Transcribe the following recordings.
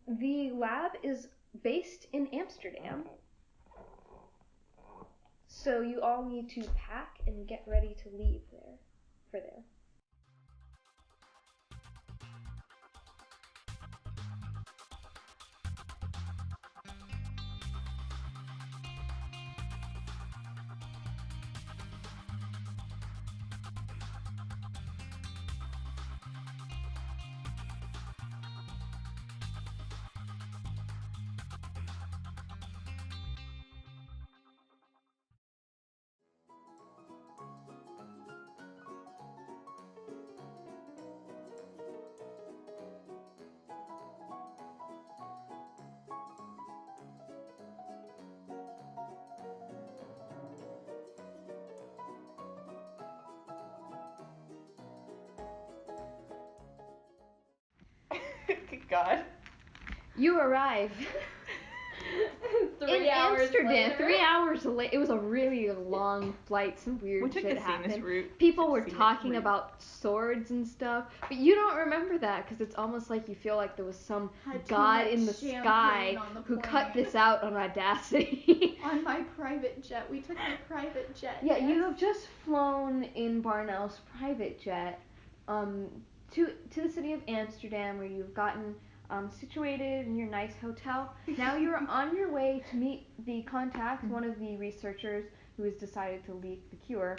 The lab is based in Amsterdam. So you all need to pack and get ready to leave there. God. You arrive in Amsterdam later. 3 hours late. It was a really long flight. Some weird shit happened. People were talking about swords and stuff, but you don't remember that because it's almost like you feel like there was some god in the sky who cut this out on Audacity. On my private jet. We took my private jet. Yeah, you have just flown in Barnell's private jet to the city of Amsterdam, where you've gotten situated in your nice hotel. Now you're on your way to meet the contact, one of the researchers who has decided to leak the cure,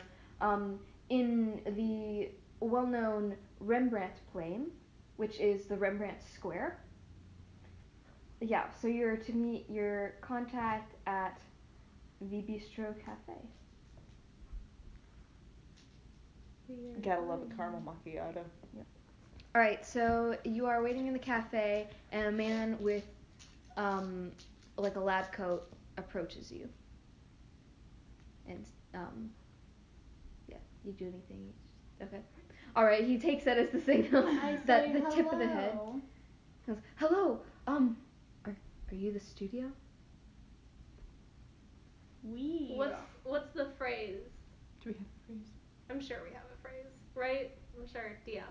in the well-known Rembrandt Plain, which is the Rembrandt Square. Yeah, so you're to meet your contact at the Bistro Cafe. Gotta love a caramel macchiato. Yep. Alright, so you are waiting in the cafe, and a man with, like a lab coat approaches you. And, yeah, you do anything? Okay. Alright, he takes that as the signal. That the tip of the head. He goes, hello, are you the studio? What's the phrase? Do we have a phrase? I'm sure we have a phrase, right? I'm sure DM,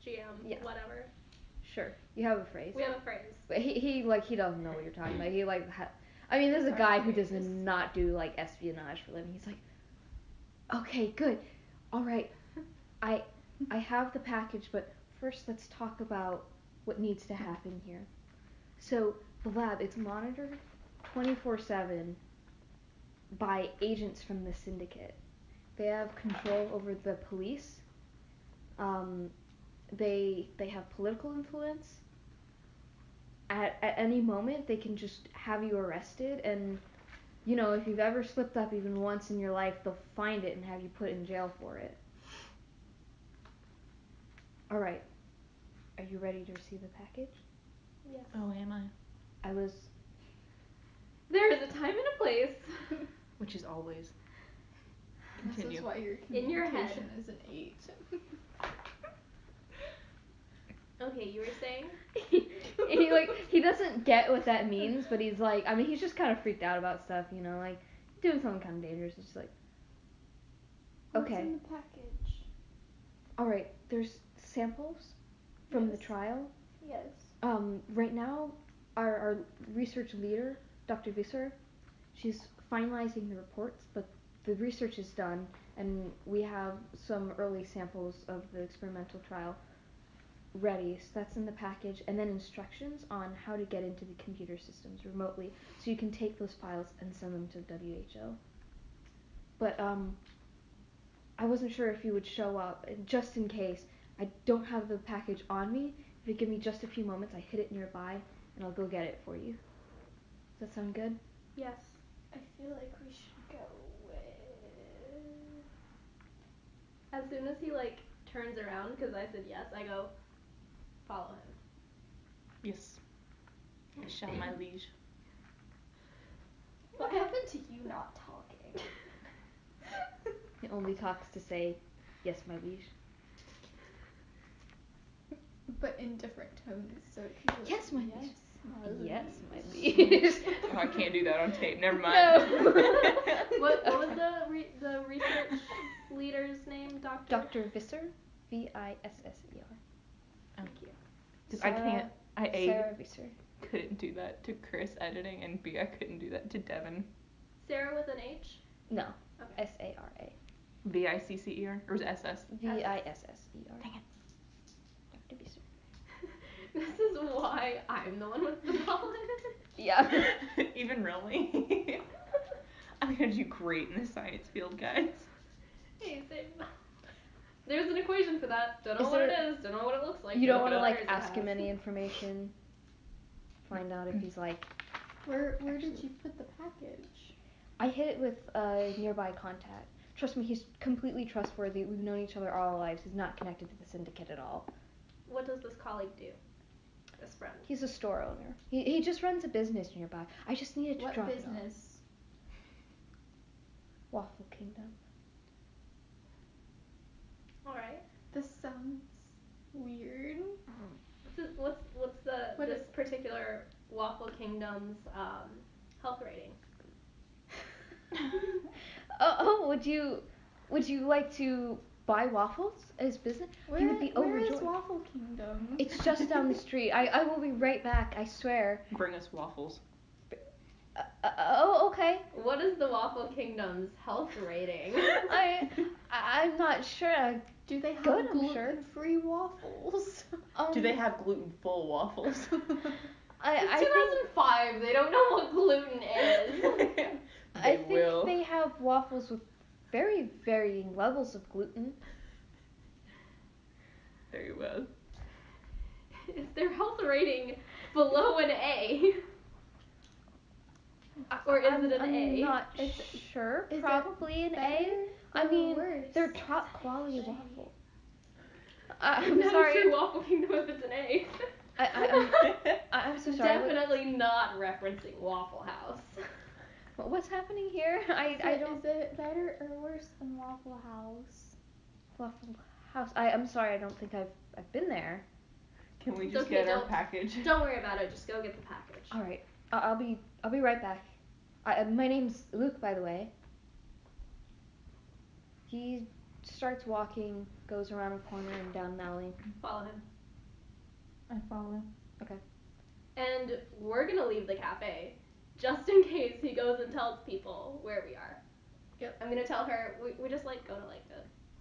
GM, Yeah. whatever. Sure, you have a phrase. We have a phrase. But he doesn't know what you're talking about. He I mean, there's a guy who does not do like espionage for a living. He's like, okay, good, all right, I have the package, but first let's talk about what needs to happen here. So the lab, it's monitored 24/7 by agents from the syndicate. They have control over the police. They have political influence. At any moment, they can just have you arrested, and, you know, if you've ever slipped up even once in your life, they'll find it and have you put in jail for it. Alright. Are you ready to receive the package? Yes. Oh, am I? There is a time and a place. Which is always. This is why your in your head communication is an 8. Okay, you were saying? he doesn't get what that means, but he's like, I mean, he's just kind of freaked out about stuff, you know, like, doing something kind of dangerous. It's just like, okay. What's in the package? Alright, there's samples from the trial. Yes. Right now, our research leader, Dr. Visser, she's finalizing the reports, but the research is done, and we have some early samples of the experimental trial ready, so that's in the package, and then instructions on how to get into the computer systems remotely, so you can take those files and send them to WHO. But, I wasn't sure if you would show up, just in case. I don't have the package on me. If you give me just a few moments, I hid it nearby, and I'll go get it for you. Does that sound good? Yes. I feel like we should go with... As soon as he, like, turns around, because I said yes, I go, follow him. Yes. I shall, my liege. What happened to you not talking? He only talks to say, yes, my liege. But in different tones, so it could be Yes, my liege. yes, Yes, my liege. Oh, I can't do that on tape. Never mind. No. What was the research leader's name? Dr. Dr. Visser, Visser. Thank you. Because Sarah Visser. couldn't do that to Chris editing, and B, I couldn't do that to Devin. Sarah with an H? No. Okay. Sara. Viccer, or was it SS? Visser. Dang it. Dr. Visser. This is why I'm the one with the pollen. Yeah. Even really? I'm gonna do great in the science field, guys. Hey, same. There's an equation for that. Don't know Is what it there- is. Don't know what it looks like. You don't want to like ask him any information. Find out if he's like. Where did you put the package? I hit it with a nearby contact. Trust me, he's completely trustworthy. We've known each other all our lives. He's not connected to the syndicate at all. What does this colleague do? This friend. He's a store owner. He just runs a business nearby. I just needed to What drop business? it off. Wafel Kingdom. Alright. This sounds weird. What's this particular Wafel Kingdom's health rating? Would you like to buy waffles as business? He would be Where overjoyed. is Wafel Kingdom? It's just down the street. I will be right back. I swear. Bring us waffles. Okay. What is the Wafel Kingdom's health rating? I'm not sure. Do they have Good, I'm sure. gluten-free waffles? Do they have gluten-full waffles? I It's 2005. They don't know what gluten is. I think they have waffles with very varying levels of gluten. Very well. Is their health rating below an A? Or is it an A? I'm not sure. Is Probably an A. better I or mean, worse? they're top quality waffle. I'm I'm not sorry. sure Wafel Kingdom if it's an A. I'm so sorry. Definitely not referencing Waffle House. What's happening here? I don't. Is it better or worse than Waffle House? Waffle House. I'm sorry. I don't think I've been there. Can we It's just okay, get our don't- package? Don't worry about it. Just go get the package. All right. I'll be right back. My name's Luke, by the way. He starts walking, goes around a corner and down an alley. Follow him. I follow. Okay. And we're gonna leave the cafe, just in case he goes and tells people where we are. Yep. I'm gonna tell her we just like go to like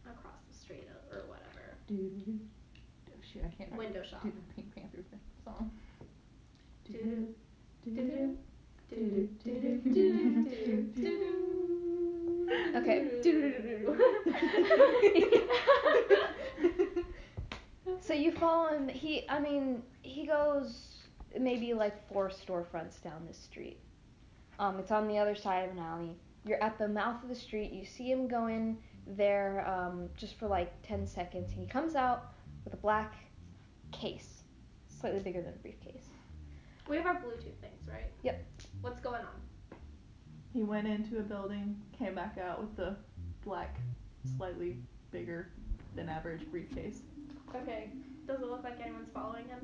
across the street or whatever. Oh shit, I can't Window shop. do the Pink Panther song. Okay. So you follow him. He goes maybe like 4 storefronts down this street. It's on the other side of an alley. You're at the mouth of the street. You see him go in there just for like 10 seconds. He comes out with a black case, slightly bigger than a briefcase. We have our Bluetooth things, right? Yep. What's going on? He went into a building, came back out with the black, slightly bigger than average briefcase. Okay. Does it look like anyone's following him?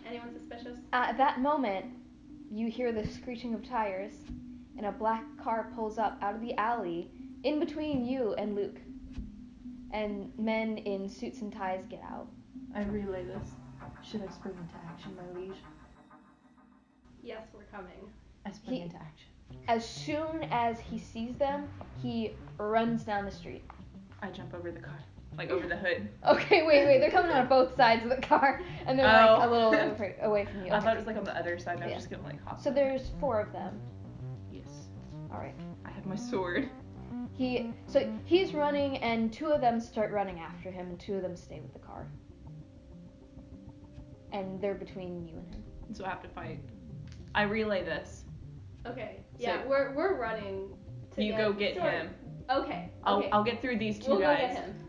Anyone suspicious? At that moment, you hear the screeching of tires, and a black car pulls up out of the alley in between you and Luke. And men in suits and ties get out. I relay this. Should I spring into action, my liege? Yes, we're coming. I spring into action. As soon as he sees them, he runs down the street. I jump over the car, like over the hood. Okay, wait. They're coming out of both sides of the car, and they're like a little away from you. I thought it was like on the other side, and I was Yeah. just gonna like hop. So there's 4 of them. Yes. All right. I have my sword. He's running, and 2 of them start running after him, and 2 of them stay with the car. And they're between you and him. So I have to fight. I relay this. Okay. So- Yeah, we're running. You go get him. Okay. I'll get through these 2 we'll guys. Go get him.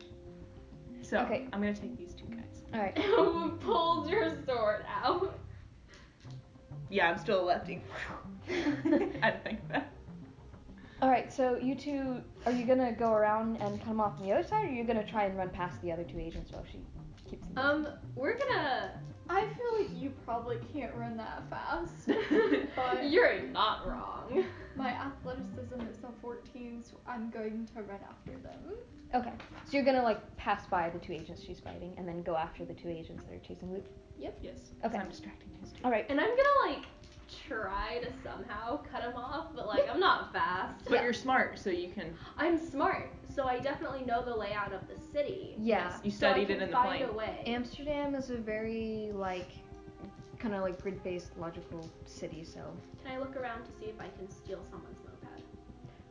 So Okay. I'm gonna take these 2 guys. All right. Who pulls your sword out? Yeah, I'm still a lefty. I didn't think of that. All right. So you 2, are you gonna go around and come off on the other side, or are you gonna try and run past the other 2 agents while she keeps them busy? We're gonna. I feel like you probably can't run that fast. But You're not wrong. my athleticism is a 14. keys, I'm going to run after them. Okay. So you're gonna like pass by the two agents she's fighting and then go after the two agents that are chasing Luke? Yes. Okay. I'm distracting his team. Alright. And I'm gonna like try to somehow cut him off, but like I'm not fast. But you're smart, so you can. I'm smart, so I definitely know the layout of the city. Yeah. You So I studied can it in the find plane. a way. Amsterdam is a very like kind of like grid-based logical city, so Can I look around to see if I can steal someone's moped?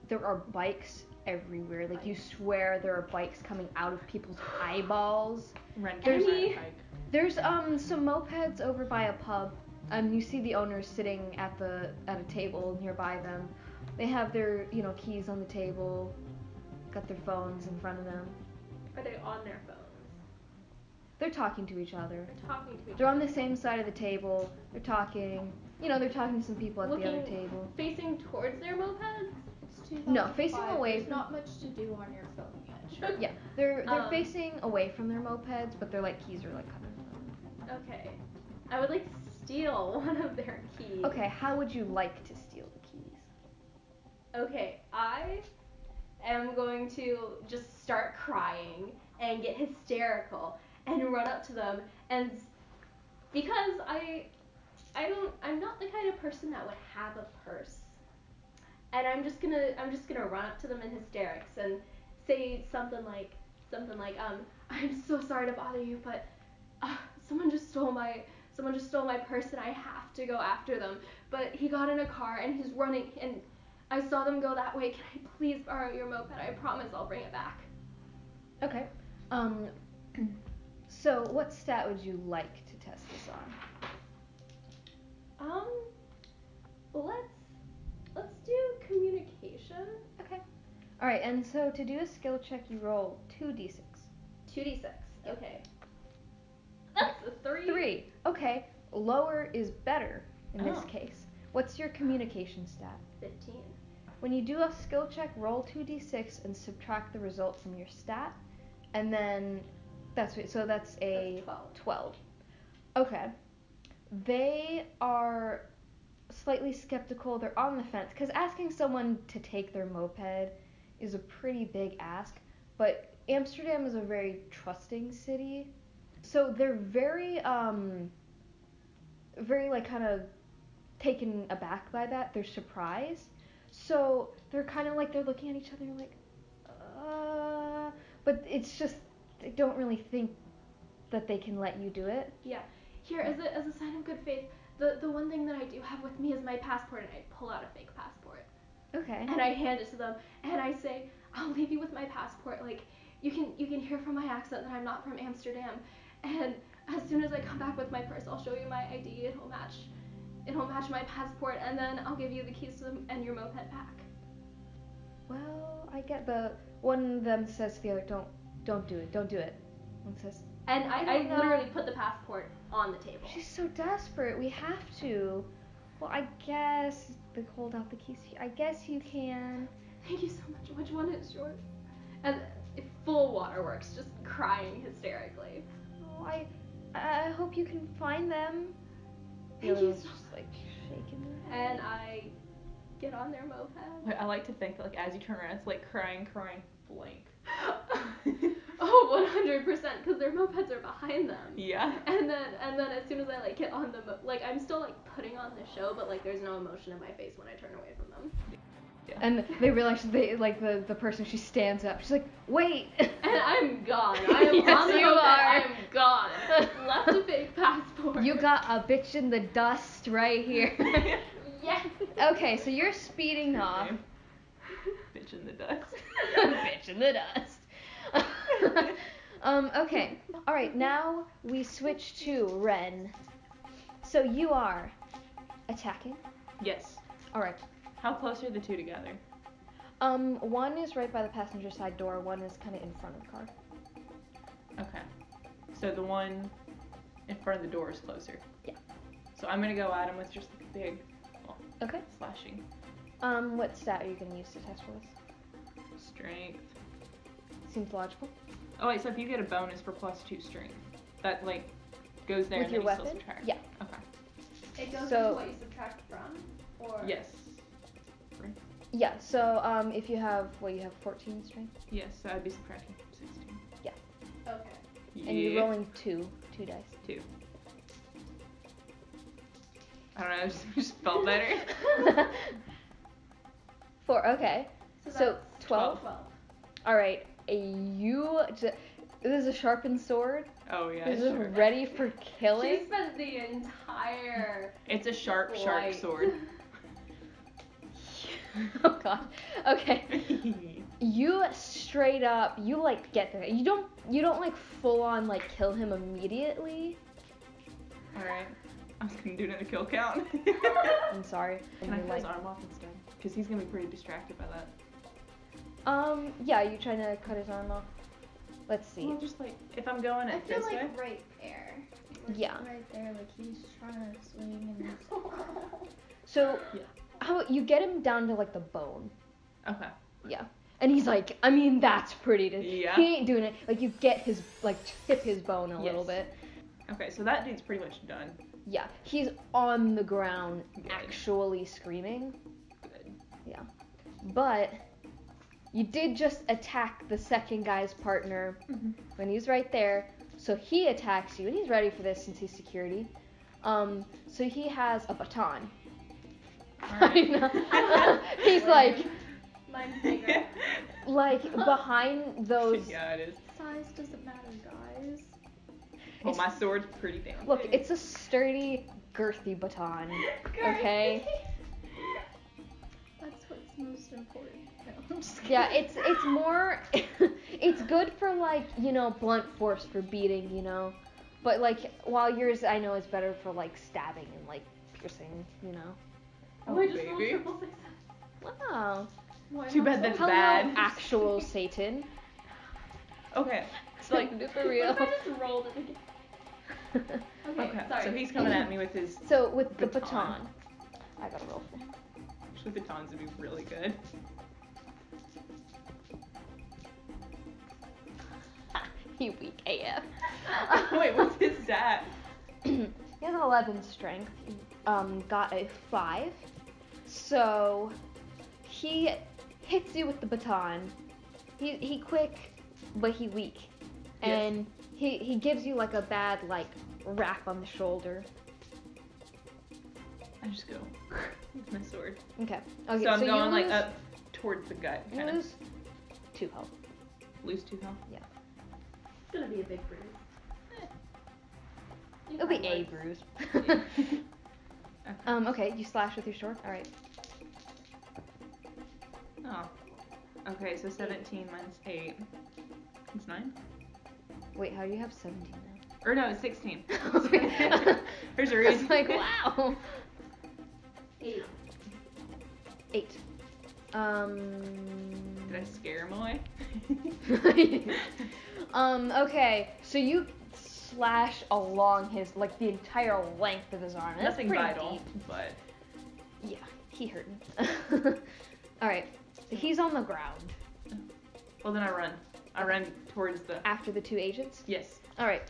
there are bikes everywhere. Like you swear there are bikes coming out of people's eyeballs. Ren There's can ride a bike. There's some mopeds over by a pub. You see the owners sitting at a table nearby them. They have their, keys on the table, got their phones in front of them. Are they on their phones? They're talking to each other. They're talking to each They're other. on the same side of the table. They're talking. They're talking to some people at the other table. Facing towards their mopeds? It's 2005. No, facing away There's from- not much to do on your phone yet. Sure. Yeah, they're facing away from their mopeds, but their keys are coming from them. Okay. I would like to steal one of their keys. Okay, how would you like to steal the keys? Okay, I am going to just start crying and get hysterical and run up to them and because I'm not the kind of person that would have a purse. And I'm just gonna run up to them in hysterics and say something like I'm so sorry to bother you, but someone just stole my purse and I have to go after them. But he got in a car and he's running and I saw them go that way. Can I please borrow your moped? I promise I'll bring it back. Okay. So what stat would you like to test this on? Let's do communication. Okay. All right, and so to do a skill check, you roll 2d6. 2d6. Okay. That's a 3. 3. Okay. Lower is better in this Oh. case. What's your communication stat? 15. When you do a skill check, roll 2d6 and subtract the result from your stat, and then that's a That's 12. 12. Okay. They are slightly skeptical. They're on the fence because asking someone to take their moped is a pretty big ask. But Amsterdam is a very trusting city, so they're very kind of taken aback by that. They're surprised. So they're kind of they're looking at each other but it's just they don't really think that they can let you do it. Yeah. Here, as a sign of good faith, the one thing that I do have with me is my passport, and I pull out a fake passport. Okay. And I hand it to them, and I say, I'll leave you with my passport. Like, you can hear from my accent that I'm not from Amsterdam. And as soon as I come back with my purse, I'll show you my ID. It'll match my passport, and then I'll give you the keys to them and your moped back. Well, I get one of them says to the other, don't do it. One says, And I don't know. literally put the passport on the table. she's so desperate, we have to. Well, I guess they hold out the keys. I guess you can. Thank you so much. Which one is yours? And full waterworks, just crying hysterically. Oh, I hope you can find them. The Thank other you one's so just shaking their head. And I get on their moped. I like to think that as you turn around, it's crying, blank. Oh, 100%, because their mopeds are behind them. Yeah. And then as soon as I get on the I'm still putting on the show, but there's no emotion in my face when I turn away from them. Yeah. And they realize the person, she stands up. She's like, wait. And I'm gone. I am Yes, on the you moped. are. I am gone. Left a fake passport. You got a bitch in the dust right here. Yes. Okay, so you're speeding off. Bitch in the dust. Bitch in the dust. Okay. All right. Now we switch to Ren. So you are attacking. Yes. All right. How close are the two together? One is right by the passenger side door. One is kind of in front of the car. Okay. So the one in front of the door is closer. Yeah. So I'm gonna go at him with just a big Okay. slashing. What stat are you gonna use to test for this? Strength. Seems logical. Oh wait, so if you get a bonus for +2 strength, that goes there With and your then you still weapon? subtract. Yeah. Okay. It goes So- into what you subtract from, or Yes. Yeah, so if you have, you have 14 strength? Yes, so I'd be subtracting 16. Okay. Yeah. And you're rolling two dice. 2. I don't know, it just felt better. 4, okay. So 12? 12. Alright, this is a sharpened sword. Oh yeah, This sure. is ready for killing. She spent the entire It's a sharp flight. sword. Oh god. Okay. You straight up, you like get there. You don't like full on like kill him immediately. Alright. I was gonna do another kill count. I'm sorry. Can I You're cut his like, arm off instead? Because he's gonna be pretty distracted by that. yeah, you trying to cut his arm off? Let's see. Well, just like, if I'm going I at feel this like way. right there. Like, Yeah. Right there, like he's trying to swing and So, Yeah. how you get him down to like the bone? Okay. Yeah. And he's like, I mean, that's pretty. Yeah. He ain't doing it. Like you get his tip his bone a little Yes. bit. Okay, so that dude's pretty much done. Yeah. He's on the ground, Good. actually screaming. Good. Yeah. But you did just attack the second guy's partner when he's right there. So he attacks you, and he's ready for this since he's security. So he has a baton. Alright. He's like Mine's bigger. behind those. Yeah, it is. size doesn't matter, guys. Well, my sword's pretty damn Look, big. it's a sturdy, girthy baton. Okay. That's what's most important. No, I'm just kidding. Yeah, it's more. It's good for like blunt force for beating, but like while yours I know is better for like stabbing and like piercing, Oh, I just rolled baby. triple success. Wow. Why Too not bad that's so- Hello, bad. actual Satan. Okay. So like, for What real. if I just rolled it again? Okay, sorry. so he's coming at me with his So with the Baton. baton, I gotta roll for him. actually batons would be really good. You weak AF. Wait, what's his stat? He has an 11 strength. Got a 5. So he hits you with the baton. He quick, but he weak. Yes. And he gives you like a bad like rap on the shoulder. I just go with my sword. Okay. So I'm you going like lose- up towards the gut, You kind of. lose 2 health. Lose 2 health. It's gonna be a big bruise. You It'll be find a words. bruise. Okay. Okay, you slash with your sword. All right. Oh. Okay, so 17 minus 8. It's 9? Wait, how do you have 17 now? Or no, it's 16. I There's a was reason. like, wow. 8. 8. Did I scare him away? Okay, so you slash along his, like, the entire length of his arm. That's Nothing pretty vital, deep. but Yeah, he hurt Alright, so he's on the ground well then I run. I run towards the after the 2 agents. yes. Alright,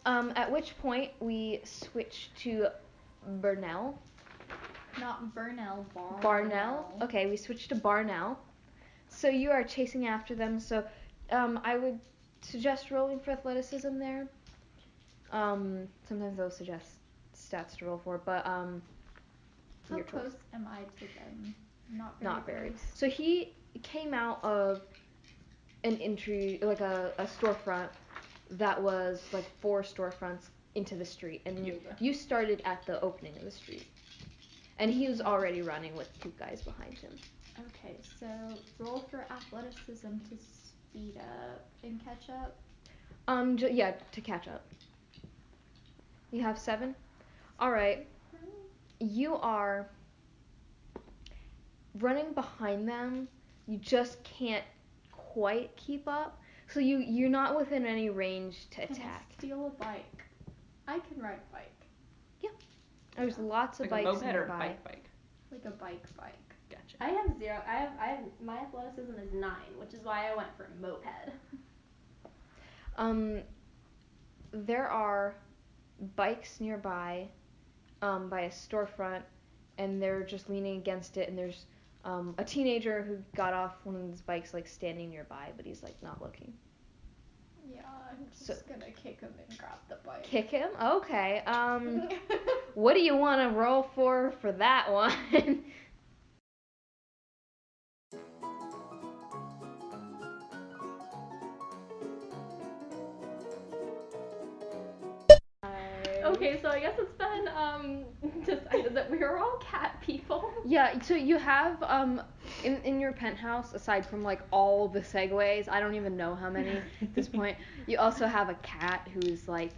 at which point we switch to Burnell. Not Burnell, Barnell. Okay, we switch to Barnell. So you are chasing after them. So I would suggest rolling for athleticism there. Sometimes they'll suggest stats to roll for, but How your choice. close am I to them? Not very. close. So he came out of an entry, like a storefront that was like 4 storefronts into the street, and you started at the opening of the street. And he was already running with 2 guys behind him. Okay, so roll for athleticism to speed up and catch up. Yeah, to catch up. You have 7? Alright. You are running behind them. You just can't quite keep up. So you're not within any range to Can attack. I steal a bike? I can ride a bike. There's lots of Like a bikes moped or a nearby. bike. Like a bike. Gotcha. I have 0. I have my athleticism is 9, which is why I went for moped. There are bikes nearby, by a storefront, and they're just leaning against it, and there's a teenager who got off one of his bikes like standing nearby, but he's like not looking. Yeah, I'm just gonna kick him and grab the bike. Kick him? Okay. What do you want to roll for that one? Okay, so I guess it's been decided that we are all cat people. Yeah, so you have in your penthouse, aside from like all the segways, I don't even know how many at this point, you also have a cat who's like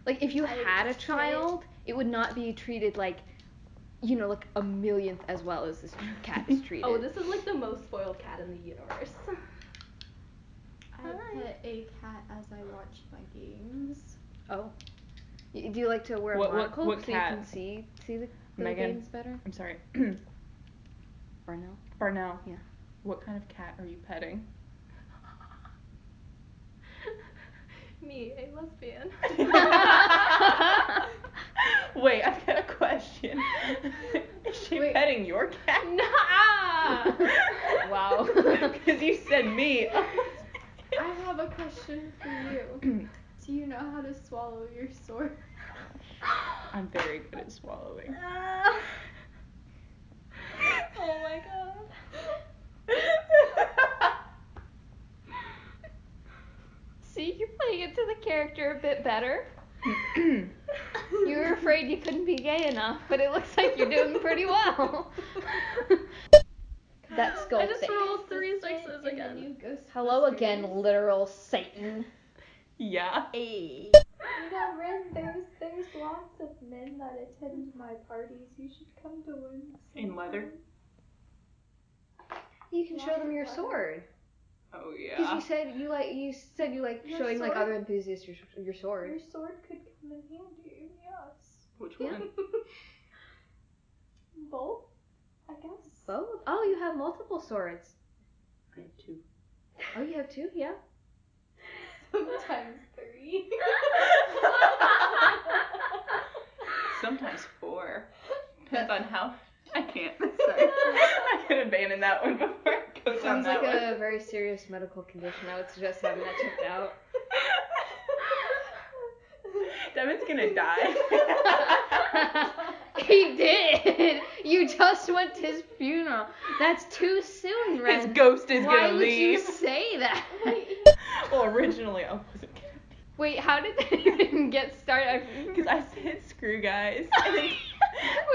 if you had a child, it would not be treated like like a millionth as well as this cat is treated. Oh, this is like the most spoiled cat in the universe. I pet a cat as I watch my games. Oh. Do you like to wear a monocle what so cat? you can see the Megan, games better? I'm sorry. Barnell? Yeah. What kind of cat are you petting? Me, a lesbian. Wait, I've got a question. Is she petting your cat? Nah. Wow. Because you said me. I have a question for you. Do you know how to swallow your sword? I'm very good at swallowing. Oh my god. See, you're playing into the character a bit better. You were afraid you couldn't be gay enough, but it looks like you're doing pretty well. That's skull I just thick. rolled 3 sixes again. Hello again, literal Satan. Yeah. Hey. You know, Ren, there's lots of men that attend my parties. You should come to one. In leather? You can show them your sword. Oh yeah. Because you said you like Your showing like sword? other enthusiasts your sword. Your sword could come in handy, yes. Which Yeah. one? Both, I guess. Both? Oh, you have multiple swords. I have 2. Oh, you have 2? Yeah. Sometimes 3. Sometimes 4. Depends on how. I can't. Sorry. I could abandon that one before I go down Sounds that like one. a very serious medical condition. I would suggest having that checked out. Devin's gonna die. He did. You just went to his funeral. That's too soon, Ren. His ghost is Why gonna would leave. you say that? Well, originally I wasn't gonna. Wait, how did that even get started? Because I said screw guys. And then,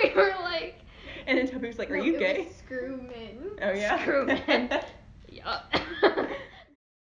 We were like, and then Toby was like, are you It gay? was screw men. Oh yeah. Screw men. Yup.